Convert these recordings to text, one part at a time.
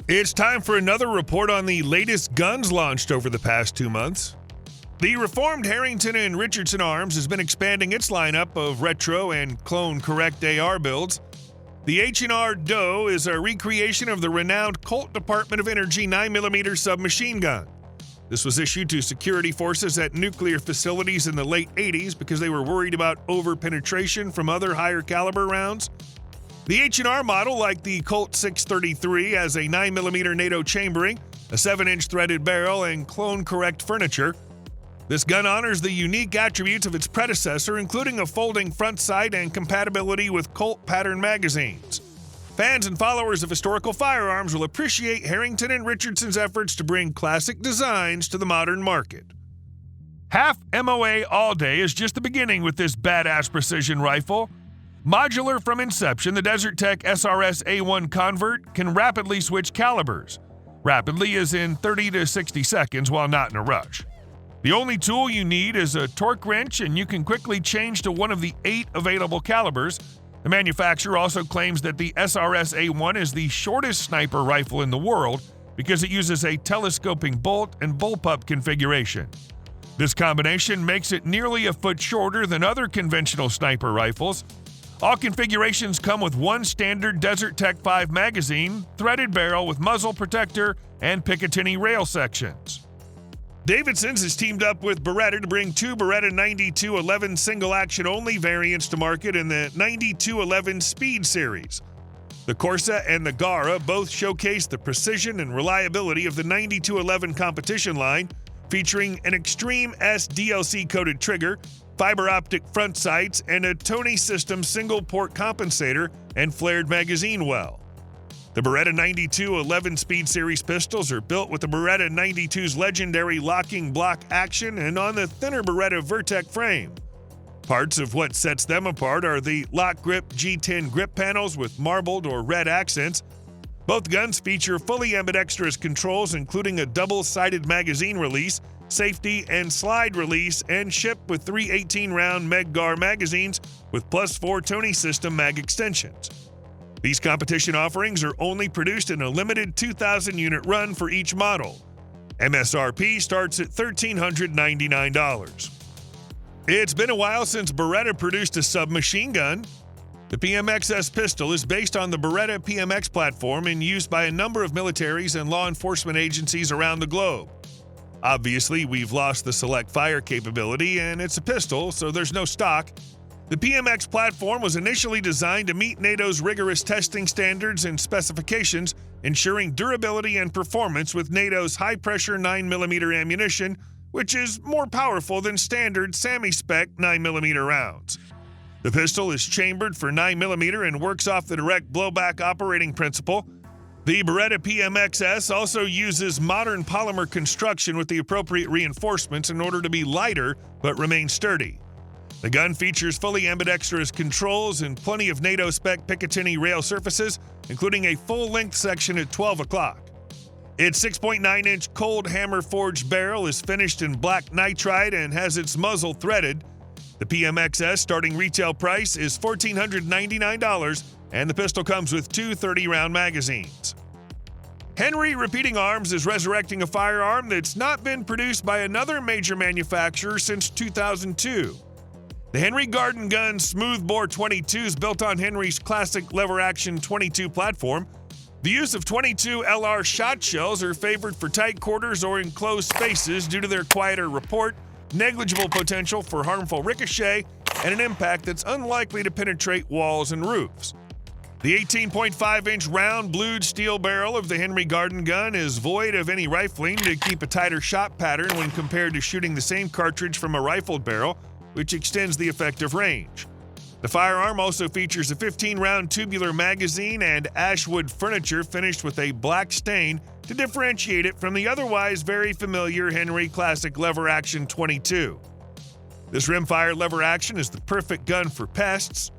It's time for another report on the latest guns launched over the past 2 months. The reformed Harrington and Richardson Arms has been expanding its lineup of retro and clone-correct AR builds. The H&R Doe is a recreation of the renowned Colt Department of Energy 9mm submachine gun. This was issued to security forces at nuclear facilities in the late 80s because they were worried about over-penetration from other higher-caliber rounds. The H&R model, like the Colt 633, has a 9mm NATO chambering, a 7-inch threaded barrel, and clone-correct furniture. This gun honors the unique attributes of its predecessor, including a folding front sight and compatibility with Colt pattern magazines. Fans and followers of historical firearms will appreciate Harrington and Richardson's efforts to bring classic designs to the modern market. Half MOA all day is just the beginning with this badass precision rifle. Modular from inception, the Desert Tech SRS A1 Convert can rapidly switch calibers. Rapidly is in 30 to 60 seconds while not in a rush. The only tool you need is a torque wrench, and you can quickly change to one of the 8 available calibers. The manufacturer also claims that the SRS A1 is the shortest sniper rifle in the world because it uses a telescoping bolt and bullpup configuration. This combination makes it nearly a foot shorter than other conventional sniper rifles. All configurations come with one standard Desert Tech 5 magazine, threaded barrel with muzzle protector, and Picatinny rail sections. Davidson's has teamed up with Beretta to bring 2 Beretta 9211 single-action-only variants to market in the 9211 Speed Series. The Corsa and the Gara both showcase the precision and reliability of the 9211 competition line, featuring an Extreme S DLC-coated trigger, fiber optic front sights, and a Tony System single-port compensator and flared magazine well. The Beretta 9211 Speed Series pistols are built with the Beretta 92's legendary locking block action and on the thinner Beretta Vertec frame. Parts of what sets them apart are the Lock Grip G10 grip panels with marbled or red accents. Both guns feature fully ambidextrous controls, including a double-sided magazine release, safety, and slide release, and ship with 3 18-round Medgar magazines with +4 Tony System mag extensions. These competition offerings are only produced in a limited 2,000-unit run for each model. MSRP starts at $1,399. It's been a while since Beretta produced a submachine gun. The PMXS pistol is based on the Beretta PMX platform and used by a number of militaries and law enforcement agencies around the globe. Obviously, we've lost the select fire capability, and it's a pistol, so there's no stock. The PMX platform was initially designed to meet NATO's rigorous testing standards and specifications, ensuring durability and performance with NATO's high-pressure 9mm ammunition, which is more powerful than standard SAMI-spec 9mm rounds. The pistol is chambered for 9mm and works off the direct blowback operating principle. The Beretta PMXS also uses modern polymer construction with the appropriate reinforcements in order to be lighter but remain sturdy. The gun features fully ambidextrous controls and plenty of NATO-spec Picatinny rail surfaces, including a full-length section at 12 o'clock. Its 6.9-inch cold hammer-forged barrel is finished in black nitride and has its muzzle threaded. The PMXS starting retail price is $1,499, and the pistol comes with 2 30-round magazines. Henry Repeating Arms is resurrecting a firearm that's not been produced by another major manufacturer since 2002. The Henry Garden Gun Smoothbore 22 is built on Henry's classic lever-action 22 platform. The use of 22 LR shot shells are favored for tight quarters or enclosed spaces due to their quieter report, negligible potential for harmful ricochet, and an impact that's unlikely to penetrate walls and roofs. The 18.5-inch round blued steel barrel of the Henry Garden Gun is void of any rifling to keep a tighter shot pattern when compared to shooting the same cartridge from a rifled barrel, which extends the effective range. The firearm also features a 15-round tubular magazine and ashwood furniture finished with a black stain to differentiate it from the otherwise very familiar Henry Classic Lever Action 22. This rimfire lever action is the perfect gun for pests.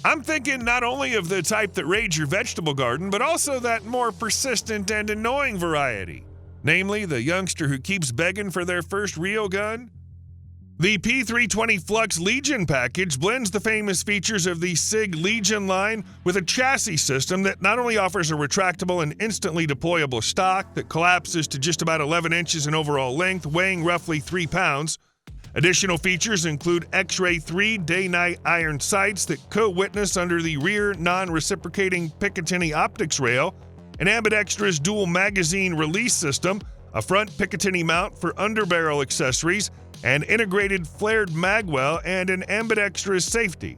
I'm thinking not only of the type that raids your vegetable garden, but also that more persistent and annoying variety, namely the youngster who keeps begging for their first real gun. The P320 Flux Legion package blends the famous features of the SIG Legion line with a chassis system that not only offers a retractable and instantly deployable stock that collapses to just about 11 inches in overall length, weighing roughly 3 pounds. Additional features include X-Ray 3 day-night iron sights that co-witness under the rear non-reciprocating Picatinny optics rail, an ambidextrous dual magazine release system, a front Picatinny mount for underbarrel accessories, an integrated flared magwell, and an ambidextrous safety.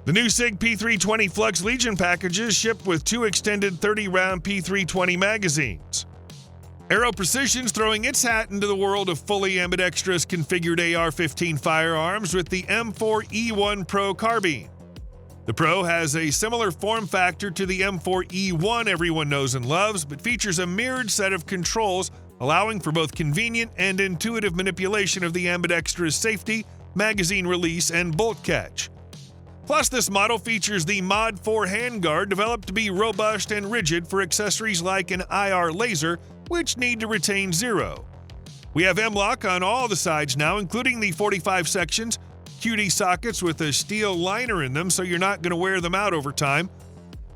The new SIG P320 Flux Legion packages ship with 2 extended 30-round P320 magazines. Aero Precision's throwing its hat into the world of fully ambidextrous configured AR-15 firearms with the M4E1 Pro carbine. The Pro has a similar form factor to the M4E1 everyone knows and loves, but features a mirrored set of controls allowing for both convenient and intuitive manipulation of the ambidextrous safety, magazine release, and bolt catch. Plus, this model features the Mod 4 handguard developed to be robust and rigid for accessories like an IR laser, which need to retain zero. We have M-LOK on all the sides now, including the 45 sections, QD sockets with a steel liner in them so you're not going to wear them out over time.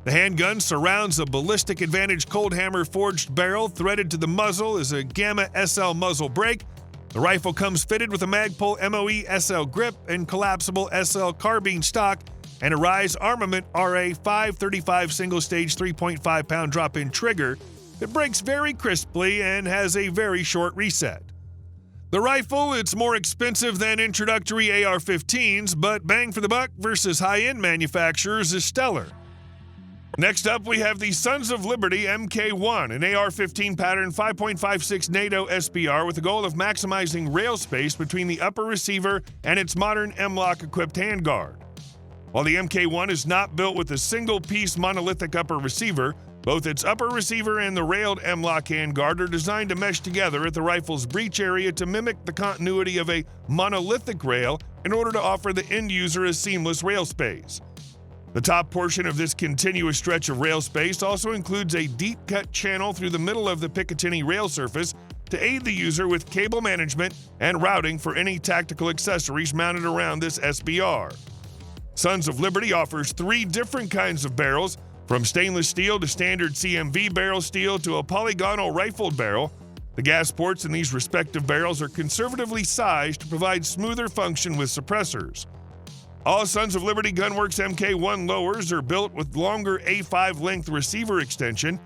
The handgun surrounds a Ballistic Advantage cold hammer forged barrel threaded to the muzzle as a Gamma SL muzzle brake. The rifle comes fitted with a Magpul MOE SL grip and collapsible SL carbine stock and a Rise Armament RA 535 single-stage 3.5-pound drop-in trigger that breaks very crisply and has a very short reset. The rifle, it's more expensive than introductory AR-15s, but bang for the buck versus high-end manufacturers is stellar. Next up, we have the Sons of Liberty MK1, an AR-15 pattern 5.56 NATO SBR with the goal of maximizing rail space between the upper receiver and its modern M-LOK equipped handguard. While the MK1 is not built with a single-piece monolithic upper receiver, both its upper receiver and the railed M-LOK handguard are designed to mesh together at the rifle's breech area to mimic the continuity of a monolithic rail in order to offer the end user a seamless rail space. The top portion of this continuous stretch of rail space also includes a deep-cut channel through the middle of the Picatinny rail surface to aid the user with cable management and routing for any tactical accessories mounted around this SBR. Sons of Liberty offers 3 different kinds of barrels, from stainless steel to standard CMV barrel steel to a polygonal rifled barrel. The gas ports in these respective barrels are conservatively sized to provide smoother function with suppressors. All Sons of Liberty Gunworks MK1 lowers are built with longer A5 length receiver extension.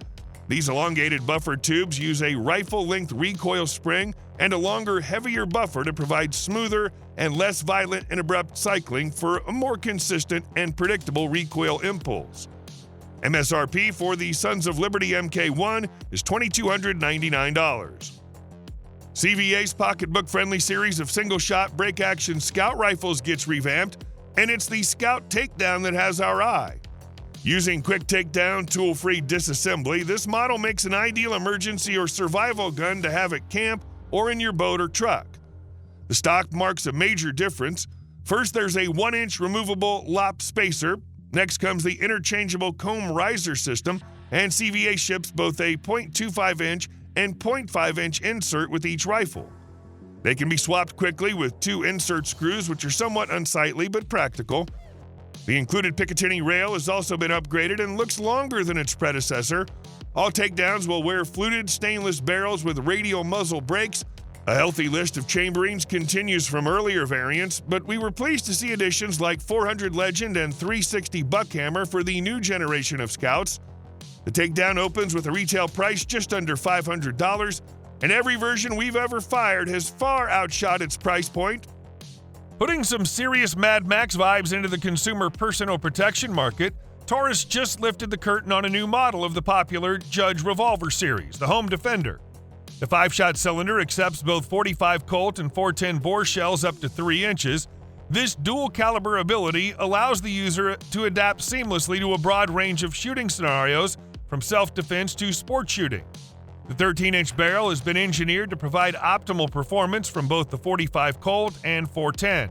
These elongated buffer tubes use a rifle-length recoil spring and a longer, heavier buffer to provide smoother and less violent and abrupt cycling for a more consistent and predictable recoil impulse. MSRP for the Sons of Liberty MK1 is $2,299. CVA's pocketbook-friendly series of single-shot break-action scout rifles gets revamped, and it's the Scout Takedown that has our eye. Using quick takedown, tool-free disassembly, this model makes an ideal emergency or survival gun to have at camp or in your boat or truck. The stock marks a major difference. First, there's a 1-inch removable lop spacer. Next comes the interchangeable comb riser system, and CVA ships both a .25-inch and .5-inch insert with each rifle. They can be swapped quickly with 2 insert screws, which are somewhat unsightly but practical. The included Picatinny rail has also been upgraded and looks longer than its predecessor. All takedowns will wear fluted stainless barrels with radial muzzle brakes. A healthy list of chamberings continues from earlier variants, but we were pleased to see additions like 400 Legend and 360 Buckhammer for the new generation of Scouts. The takedown opens with a retail price just under $500, and every version we've ever fired has far outshot its price point. Putting some serious Mad Max vibes into the consumer personal protection market, Taurus just lifted the curtain on a new model of the popular Judge Revolver series, the Home Defender. The 5-shot cylinder accepts both 45 Colt and 410 bore shells up to 3 inches. This dual-caliber ability allows the user to adapt seamlessly to a broad range of shooting scenarios, from self-defense to sport shooting. The 13-inch barrel has been engineered to provide optimal performance from both the 45 Colt and 410.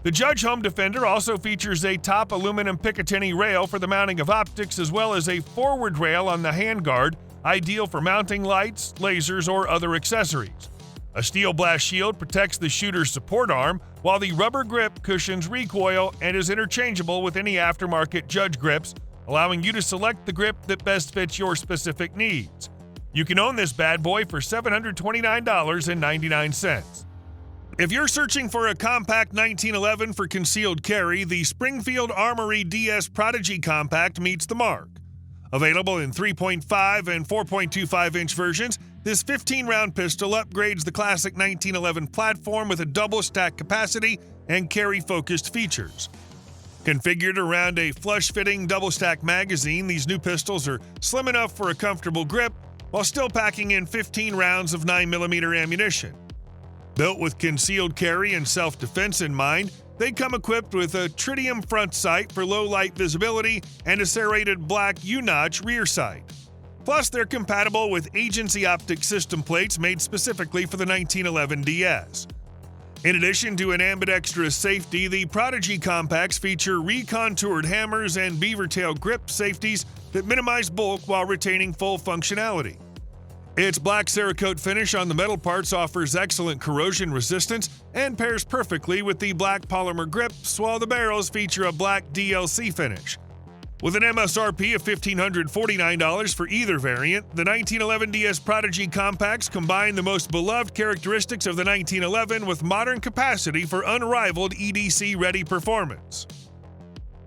The Judge Home Defender also features a top aluminum Picatinny rail for the mounting of optics, as well as a forward rail on the handguard, ideal for mounting lights, lasers, or other accessories. A steel blast shield protects the shooter's support arm, while the rubber grip cushions recoil and is interchangeable with any aftermarket Judge grips, allowing you to select the grip that best fits your specific needs. You can own this bad boy for $729.99. If you're searching for a compact 1911 for concealed carry, the Springfield Armory DS Prodigy Compact meets the mark. Available in 3.5 and 4.25-inch versions, this 15-round pistol upgrades the classic 1911 platform with a double-stack capacity and carry-focused features. Configured around a flush-fitting double-stack magazine, these new pistols are slim enough for a comfortable grip while still packing in 15 rounds of 9mm ammunition. Built with concealed carry and self-defense in mind, they come equipped with a tritium front sight for low-light visibility and a serrated black U-notch rear sight. Plus, they're compatible with agency optic system plates made specifically for the 1911 DS. In addition to an ambidextrous safety, the Prodigy Compacts feature recontoured hammers and beaver tail grip safeties that minimize bulk while retaining full functionality. Its black Cerakote finish on the metal parts offers excellent corrosion resistance and pairs perfectly with the black polymer grips, while the barrels feature a black DLC finish. With an MSRP of $1,549 for either variant, the 1911 DS Prodigy Compacts combine the most beloved characteristics of the 1911 with modern capacity for unrivaled EDC-ready performance.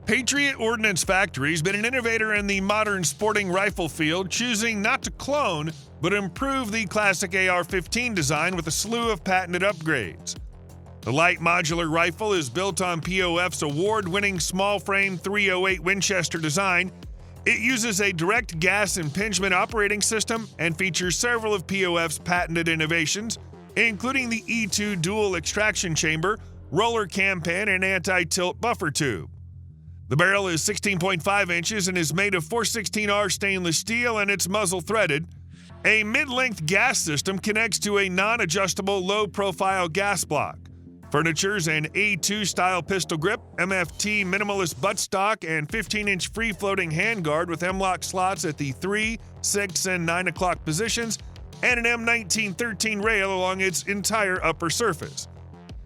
Patriot Ordnance Factory has been an innovator in the modern sporting rifle field, choosing not to clone, but improve the classic AR-15 design with a slew of patented upgrades. The light modular rifle is built on POF's award-winning small-frame 308 Winchester design. It uses a direct gas impingement operating system and features several of POF's patented innovations, including the E2 dual extraction chamber, roller cam pin, and anti-tilt buffer tube. The barrel is 16.5 inches and is made of 416R stainless steel, and its muzzle threaded. A mid-length gas system connects to a non-adjustable low-profile gas block. Furniture's an A2-style pistol grip, MFT minimalist buttstock, and 15-inch free-floating handguard with M-lock slots at the 3, 6, and 9 o'clock positions, and an M1913 rail along its entire upper surface.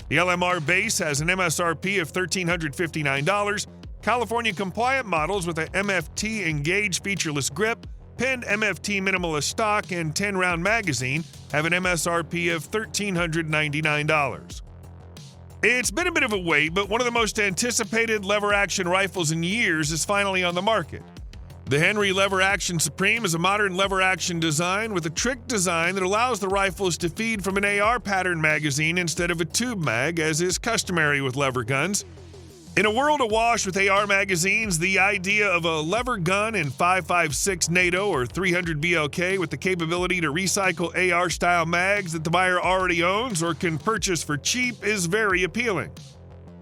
The LMR base has an MSRP of $1,359. California-compliant models with a MFT Engage featureless grip, pinned MFT minimalist stock, and 10-round magazine have an MSRP of $1,399. It's been a bit of a wait, but one of the most anticipated lever-action rifles in years is finally on the market. The Henry Lever Action Supreme is a modern lever-action design with a trick design that allows the rifles to feed from an AR pattern magazine instead of a tube mag, as is customary with lever guns. In a world awash with AR magazines, the idea of a lever gun in 5.56 NATO or 300 BLK with the capability to recycle AR-style mags that the buyer already owns or can purchase for cheap is very appealing.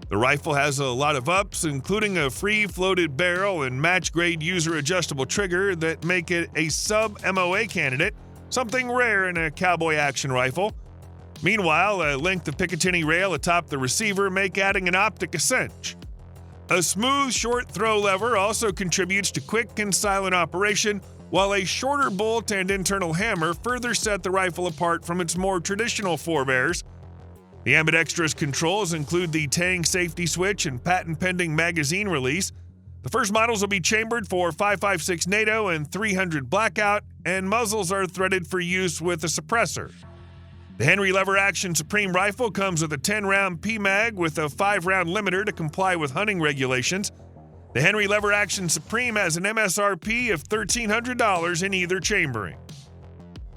The rifle has a lot of ups, including a free-floated barrel and match-grade user-adjustable trigger that make it a sub-MOA candidate, something rare in a cowboy action rifle. Meanwhile, a length of Picatinny rail atop the receiver make adding an optic a cinch. A smooth, short throw lever also contributes to quick and silent operation, while a shorter bolt and internal hammer further set the rifle apart from its more traditional forebears. The ambidextrous controls include the Tang safety switch and patent-pending magazine release. The first models will be chambered for 5.56 NATO and 300 blackout, and muzzles are threaded for use with a suppressor. The Henry Lever Action Supreme rifle comes with a 10-round PMag with a 5-round limiter to comply with hunting regulations. The Henry Lever Action Supreme has an MSRP of $1,300 in either chambering.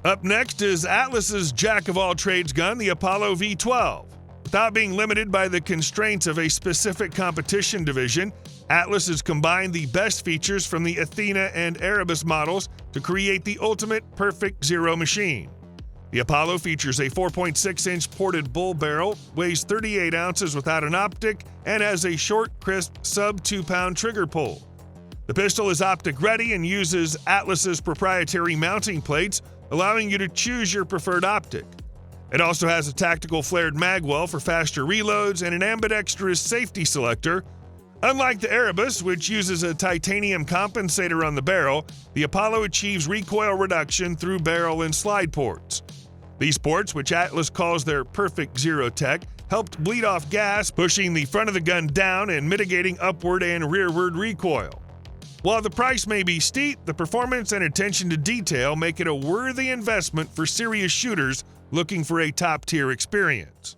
Up next is Atlas's jack-of-all-trades gun, the Apollo V12. Without being limited by the constraints of a specific competition division, Atlas has combined the best features from the Athena and Erebus models to create the ultimate perfect zero machine. The Apollo features a 4.6-inch ported bull barrel, weighs 38 ounces without an optic, and has a short, crisp, sub-2-pound trigger pull. The pistol is optic-ready and uses Atlas's proprietary mounting plates, allowing you to choose your preferred optic. It also has a tactical flared magwell for faster reloads and an ambidextrous safety selector. Unlike the Erebus, which uses a titanium compensator on the barrel, the Apollo achieves recoil reduction through barrel and slide ports. These ports, which Atlas calls their Perfect Zero Tech, helped bleed off gas, pushing the front of the gun down and mitigating upward and rearward recoil. While the price may be steep, the performance and attention to detail make it a worthy investment for serious shooters looking for a top-tier experience.